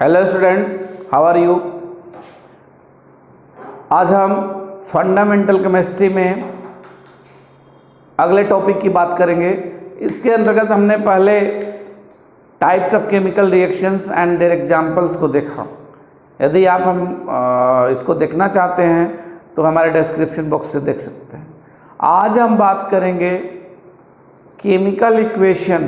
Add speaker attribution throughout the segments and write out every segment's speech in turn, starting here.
Speaker 1: Hello student, how are you. आज हम fundamental chemistry में अगले टॉपिक की बात करेंगे। इसके अंतर्गत हमने पहले types of chemical reactions and their examples को देखा। यदि आप इसको देखना चाहते हैं तो हमारे डिस्क्रिप्शन बॉक्स से देख सकते हैं। आज हम बात करेंगे chemical equation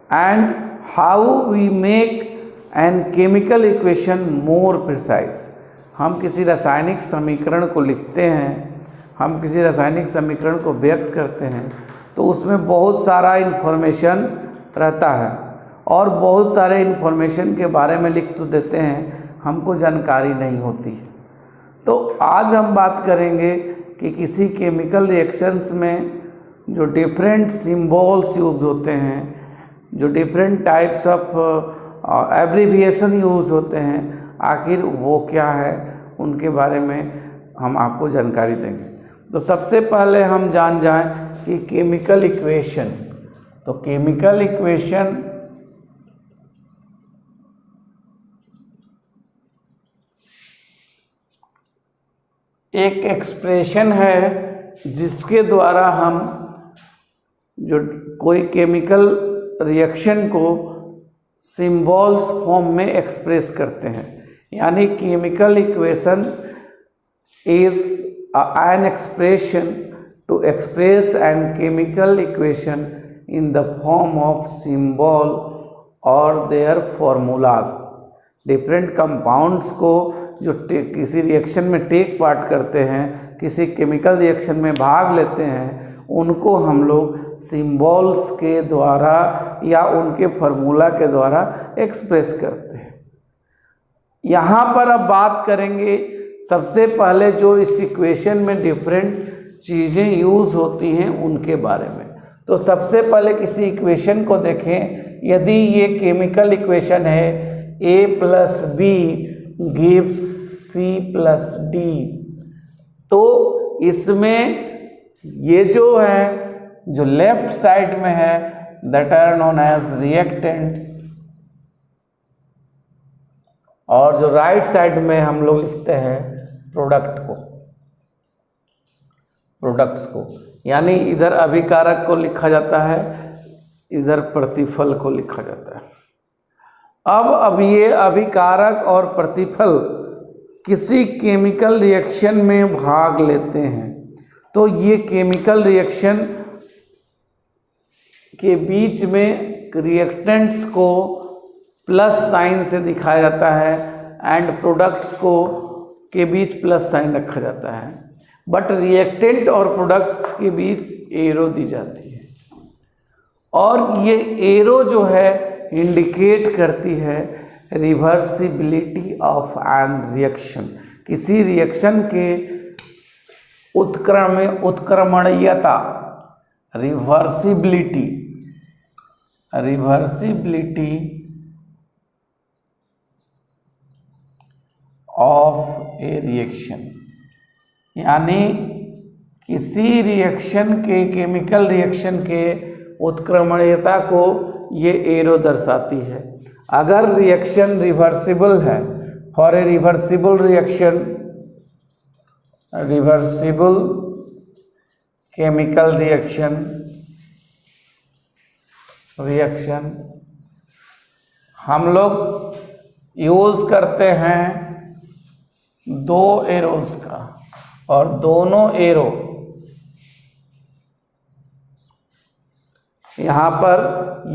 Speaker 1: and how we make an chemical equation more precise. हम किसी रासायनिक समीकरण को लिखते हैं, हम किसी रासायनिक समीकरण को व्यक्त करते हैं तो उसमें बहुत सारा इन्फॉर्मेशन रहता है और बहुत सारे इन्फॉर्मेशन के बारे में लिख तो देते हैं, हमको जानकारी नहीं होती है। तो आज हम बात करेंगे कि किसी केमिकल रिएक्शंस में जो डिफरेंट सिंबल्स यूज़ होते हैं, जो different types of abbreviation use होते हैं, आखिर वो क्या है, उनके बारे में हम आपको जानकारी देंगे। तो सबसे पहले हम जान जाएं कि केमिकल इक्वेशन। तो केमिकल इक्वेशन एक एक्सप्रेशन है जिसके द्वारा हम जो कोई केमिकल रिएक्शन को सिंबल्स फॉर्म में एक्सप्रेस करते हैं। यानी chemical equation is an expression to express an chemical equation in the form of symbol और देयर फॉर्मूलास। डिफरेंट कंपाउंड्स को जो किसी रिएक्शन में टेक पार्ट करते हैं, किसी केमिकल रिएक्शन में भाग लेते हैं, उनको हम लोग सिंबल्स के द्वारा या उनके फार्मूला के द्वारा एक्सप्रेस करते हैं। यहाँ पर अब बात करेंगे सबसे पहले जो इस इक्वेशन में डिफरेंट चीज़ें यूज़ होती हैं उनके बारे में। तो सबसे पहले किसी इक्वेशन को देखें। यदि ये केमिकल इक्वेशन है A + B gives C + D, तो इसमें ये जो है, जो लेफ्ट साइड में है, that are known as reactants, और जो राइट साइड में हम लोग लिखते हैं प्रोडक्ट्स को। यानी इधर अभिकारक को लिखा जाता है, इधर प्रतिफल को लिखा जाता है। अब ये अभिकारक और प्रतिफल किसी केमिकल रिएक्शन में भाग लेते हैं तो ये केमिकल रिएक्शन के बीच में रिएक्टेंट्स को प्लस साइन से दिखाया जाता है एंड प्रोडक्ट्स को के बीच प्लस साइन रखा जाता है, बट रिएक्टेंट और प्रोडक्ट्स के बीच एरो दी जाती है। और ये एरो जो है इंडिकेट करती है रिवर्सिबिलिटी ऑफ एन रिएक्शन। किसी रिएक्शन के उत्क्रमणीयता, रिवर्सिबिलिटी ऑफ ए रिएक्शन। यानी किसी रिएक्शन के, केमिकल रिएक्शन के उत्क्रमणीयता को ये एरो दर्शाती है। अगर रिएक्शन रिवर्सिबल है, for a reversible reaction, reversible chemical reaction हम लोग यूज़ करते हैं दो एरोज का, और दोनों एरो यहाँ पर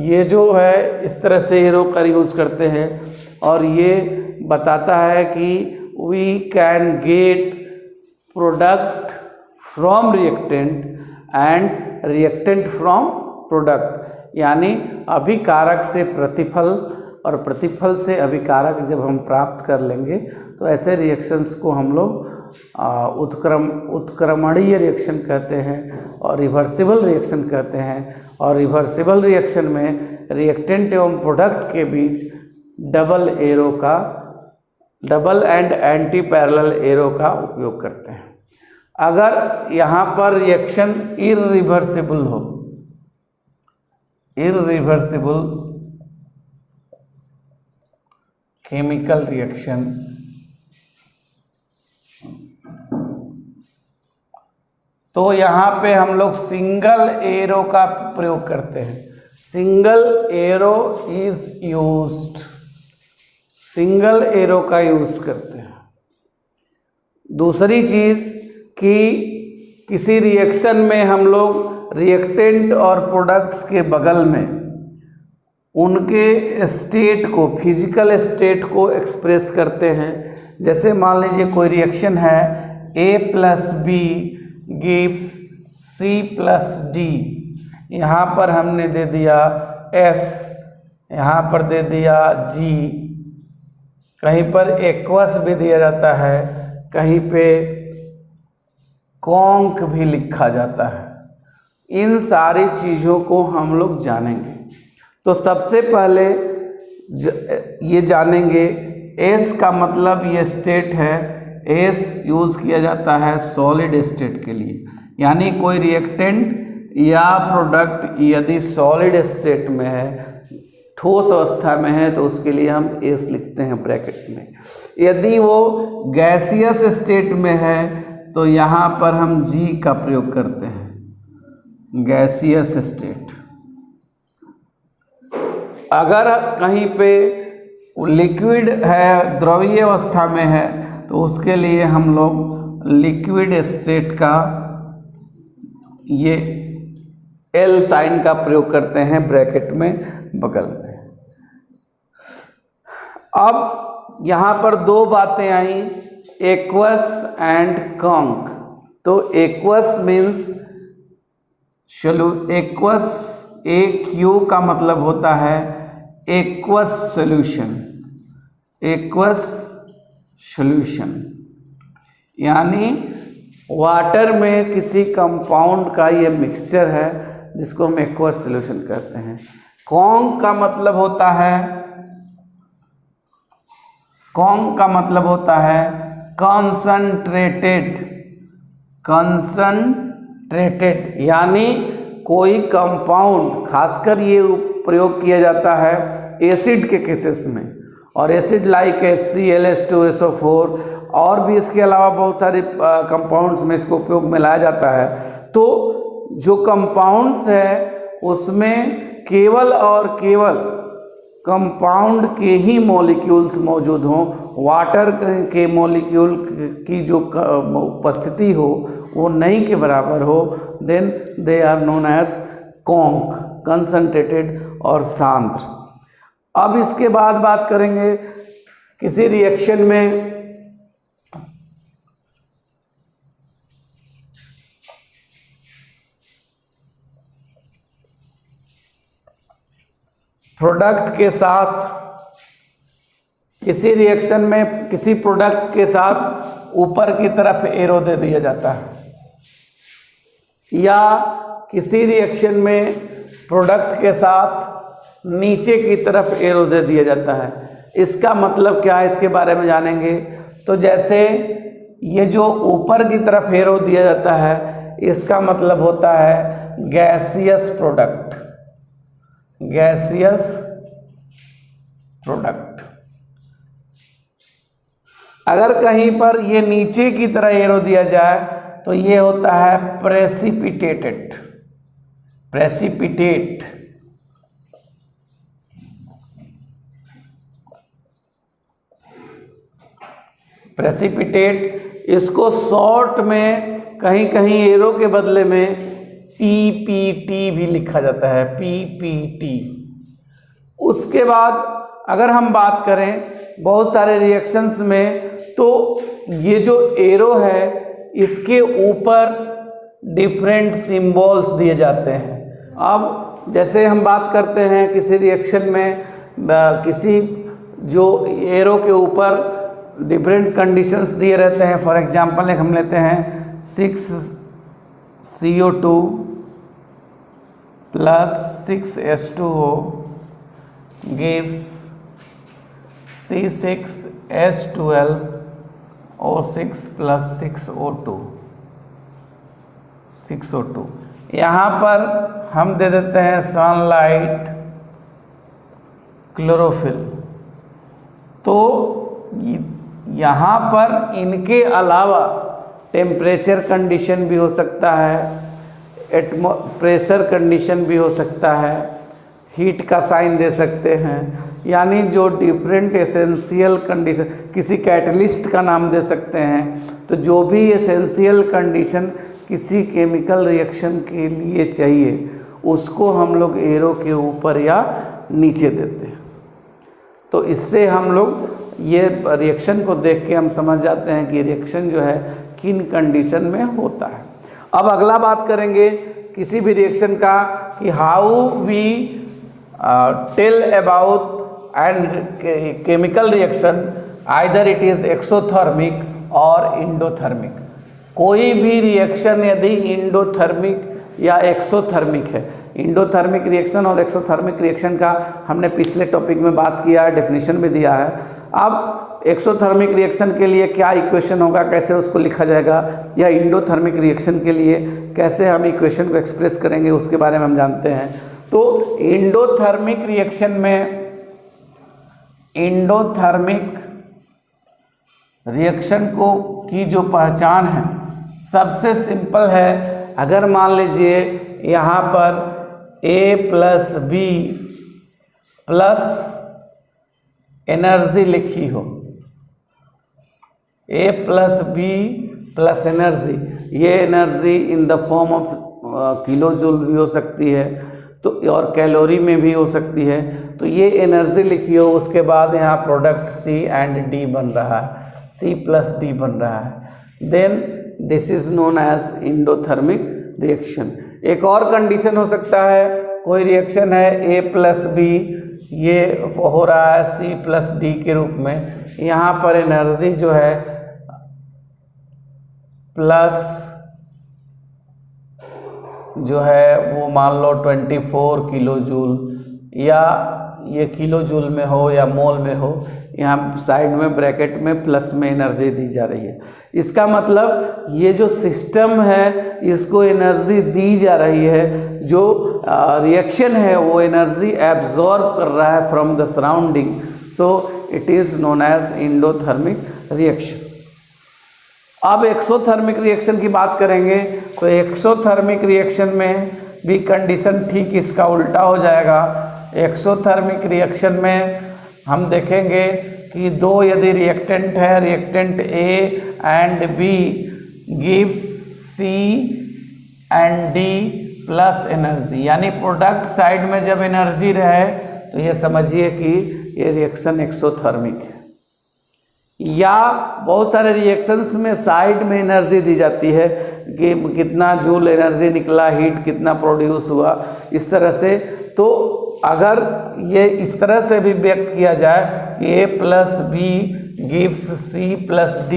Speaker 1: ये जो है इस तरह से एरो का यूज़ करते हैं, और ये बताता है कि we can get product from reactant and reactant from product. यानी अभिकारक से प्रतिफल और प्रतिफल से अभिकारक जब हम प्राप्त कर लेंगे तो ऐसे रिएक्शंस को हम लोग उत्क्रमणीय रिएक्शन कहते हैं और रिवर्सिबल रिएक्शन कहते हैं। और रिवर्सिबल रिएक्शन में रिएक्टेंट एवं प्रोडक्ट के बीच double and anti parallel arrow का उपयोग करते हैं। अगर यहाँ पर रिएक्शन इर्रिवर्सिबल हो, केमिकल रिएक्शन तो यहाँ पे हम लोग सिंगल एरो का प्रयोग करते हैं। Single arrow is used, single arrow का यूज करते हैं। दूसरी चीज कि किसी रिएक्शन में हम लोग रिएक्टेंट और प्रोडक्ट्स के बगल में उनके स्टेट को, फिजिकल स्टेट को एक्सप्रेस करते हैं। जैसे मान लीजिए कोई रिएक्शन है, A+B गिव्स C+D, यहाँ पर हमने दे दिया S, यहाँ पर दे दिया G, कहीं पर एक्वस भी दिया जाता है, कहीं पे कॉन्क भी लिखा जाता है। इन सारी चीज़ों को हम लोग जानेंगे। तो सबसे पहले ये जानेंगे S का मतलब ये स्टेट है। S यूज़ किया जाता है सॉलिड स्टेट के लिए, यानी कोई रिएक्टेंट या प्रोडक्ट यदि सॉलिड स्टेट में है, ठोस अवस्था में है, तो उसके लिए हम S लिखते हैं ब्रैकेट में। यदि वो गैसियस स्टेट में है तो यहाँ पर हम G का प्रयोग करते हैं, गैसियस स्टेट। अगर कहीं पे लिक्विड है, द्रवीय अवस्था में है, तो उसके लिए हम लोग लिक्विड स्टेट का ये L साइन का प्रयोग करते हैं ब्रैकेट में बगल में। अब यहाँ पर दो बातें आई, एक्वस एंड कॉन्क। तो एक्वस मीन्स एक्वस, AQ का मतलब होता है एक्वस सॉल्यूशन, एक्वस सॉल्यूशन, यानी वाटर में किसी कंपाउंड का ये मिक्सचर है जिसको हम एक्वस सॉल्यूशन कहते हैं। कॉन्क का मतलब होता है, कॉन्क का मतलब होता है कंसंट्रेटेड, कंसंट्रेटेड, यानी कोई कंपाउंड, खासकर ये प्रयोग किया जाता है एसिड के केसेस में, और एसिड लाइक HCl, और भी इसके अलावा बहुत सारे कंपाउंड्स में इसको उपयोग में लाया जाता है। तो जो कंपाउंड्स है उसमें केवल और केवल कंपाउंड के ही मॉलिक्यूल्स मौजूद हों, वाटर के मॉलिक्यूल की जो उपस्थिति हो वो नहीं के बराबर हो, then they are known as conc, concentrated और सांद्र। अब इसके बाद बात करेंगे किसी रिएक्शन में प्रोडक्ट के साथ, किसी रिएक्शन में किसी प्रोडक्ट के साथ ऊपर की तरफ एरो दे दिया जाता है, या किसी रिएक्शन में प्रोडक्ट के साथ नीचे की तरफ एरो दे दिया जाता है। इसका मतलब क्या है, इसके बारे में जानेंगे। तो जैसे ये जो ऊपर की तरफ एरो दिया जाता है, इसका मतलब होता है गैसियस प्रोडक्ट, गैसियस प्रोडक्ट। अगर कहीं पर ये नीचे की तरह एरो दिया जाए तो ये होता है प्रेसिपिटेटेड, प्रेसिपिटेट। प्रेसिपिटेट, इसको शॉर्ट में कहीं कहीं एरो के बदले में PPT भी लिखा जाता है, PPT। उसके बाद अगर हम बात करें बहुत सारे रिएक्शंस में, तो ये जो एरो है इसके ऊपर डिफरेंट सिंबल्स दिए जाते हैं। अब जैसे हम बात करते हैं किसी रिएक्शन में किसी जो एरो के ऊपर डिफरेंट कंडीशंस दिए रहते हैं, फॉर एग्जांपल एक हम लेते हैं 6CO2 plus 6H2O gives C6H12O6 plus 6O2। यहाँ पर हम दे देते हैं सनलाइट, क्लोरोफिल, तो यहाँ पर इनके अलावा टेम्परेचर कंडीशन भी हो सकता है, प्रेशर कंडीशन भी हो सकता है, हीट का साइन दे सकते हैं, यानी जो डिफरेंट एसेंशियल कंडीशन, किसी कैटलिस्ट का नाम दे सकते हैं। तो जो भी एसेंशियल कंडीशन किसी केमिकल रिएक्शन के लिए चाहिए उसको हम लोग एरो के ऊपर या नीचे देते हैं। तो इससे हम लोग ये रिएक्शन को देख के हम समझ जाते हैं कि रिएक्शन जो है किन कंडीशन में होता है। अब अगला बात करेंगे किसी भी रिएक्शन का कि how we tell about and chemical reaction, either it is exothermic और इंडोथर्मिक। कोई भी रिएक्शन यदि इंडोथर्मिक या एक्सोथर्मिक है, इंडोथर्मिक रिएक्शन और एक्सोथर्मिक रिएक्शन का हमने पिछले टॉपिक में बात किया है, डेफिनेशन भी दिया है। अब एक्सोथर्मिक रिएक्शन के लिए क्या इक्वेशन होगा, कैसे उसको लिखा जाएगा, या इंडोथर्मिक रिएक्शन के लिए कैसे हम इक्वेशन को एक्सप्रेस करेंगे, उसके बारे में हम जानते हैं। तो इंडोथर्मिक रिएक्शन में, इंडोथर्मिक रिएक्शन को की जो पहचान है सबसे सिंपल है। अगर मान लीजिए यहाँ पर A plus B plus energy लिखी हो, A plus B plus energy, ये energy in the form of kilojoule भी हो सकती है तो, और कैलोरी में भी हो सकती है। तो ये एनर्जी लिखी हो, उसके बाद यहाँ प्रोडक्ट C एंड D बन रहा है, C प्लस D बन रहा है, then this is known as endothermic reaction. एक और कंडीशन हो सकता है, कोई रिएक्शन है A प्लस बी, ये हो रहा है C प्लस D के रूप में, यहाँ पर एनर्जी जो है प्लस जो है वो मान लो 24 किलो जूल, या ये किलो जूल में हो या मोल में हो, यहाँ साइड में ब्रैकेट में प्लस में एनर्जी दी जा रही है। इसका मतलब ये जो सिस्टम है इसको एनर्जी दी जा रही है, जो रिएक्शन है वो एनर्जी एब्जॉर्ब कर रहा है from the surrounding, so it is known as endothermic reaction. अब एक्सोथर्मिक रिएक्शन की बात करेंगे तो एक्सोथर्मिक रिएक्शन में भी कंडीशन ठीक इसका उल्टा हो जाएगा। एक्सोथर्मिक रिएक्शन में हम देखेंगे कि दो यदि रिएक्टेंट है, reactant A and B gives C and D plus energy, यानी प्रोडक्ट साइड में जब एनर्जी रहे तो ये समझिए कि ये रिएक्शन एक्सोथर्मिक है। या बहुत सारे रिएक्शंस में साइड में एनर्जी दी जाती है कि कितना जूल एनर्जी निकला, हीट कितना प्रोड्यूस हुआ, इस तरह से। तो अगर ये इस तरह से भी व्यक्त किया जाए कि A plus B gives C plus D,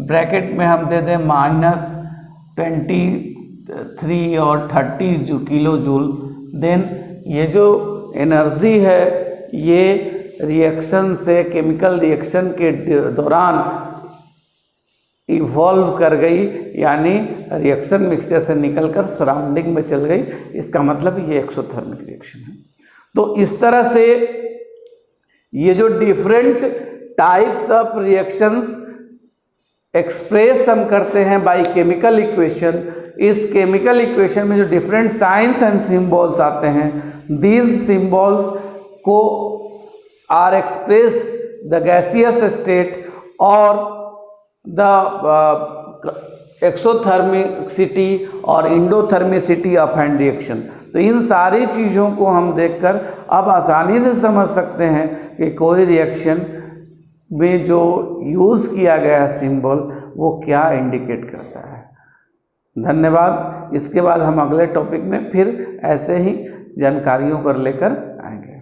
Speaker 1: bracket में हम दे दें -23 और 30 जो किलो जूल, देन ये जो एनर्जी है ये रिएक्शन से, केमिकल रिएक्शन के दौरान इवॉल्व कर गई, यानी रिएक्शन मिक्सचर से निकलकर सराउंडिंग में चल गई। इसका मतलब ये एक्सोथर्मिक रिएक्शन है। तो इस तरह से ये जो different types of reactions express हम करते हैं बाय केमिकल इक्वेशन, इस केमिकल इक्वेशन में जो डिफरेंट साइंस एंड सिंबल्स आते हैं, दीज सिंबल्स को are expressed the gaseous state और द एक्सोथर्मिसिटी और इंडोथर्मिसिटी ऑफ एन रिएक्शन। तो इन सारी चीज़ों को हम देखकर अब आसानी से समझ सकते हैं कि कोई रिएक्शन में जो यूज़ किया गया है सिंबल वो क्या इंडिकेट करता है। धन्यवाद। इसके बाद हम अगले टॉपिक में फिर ऐसे ही जानकारियों को लेकर आएंगे।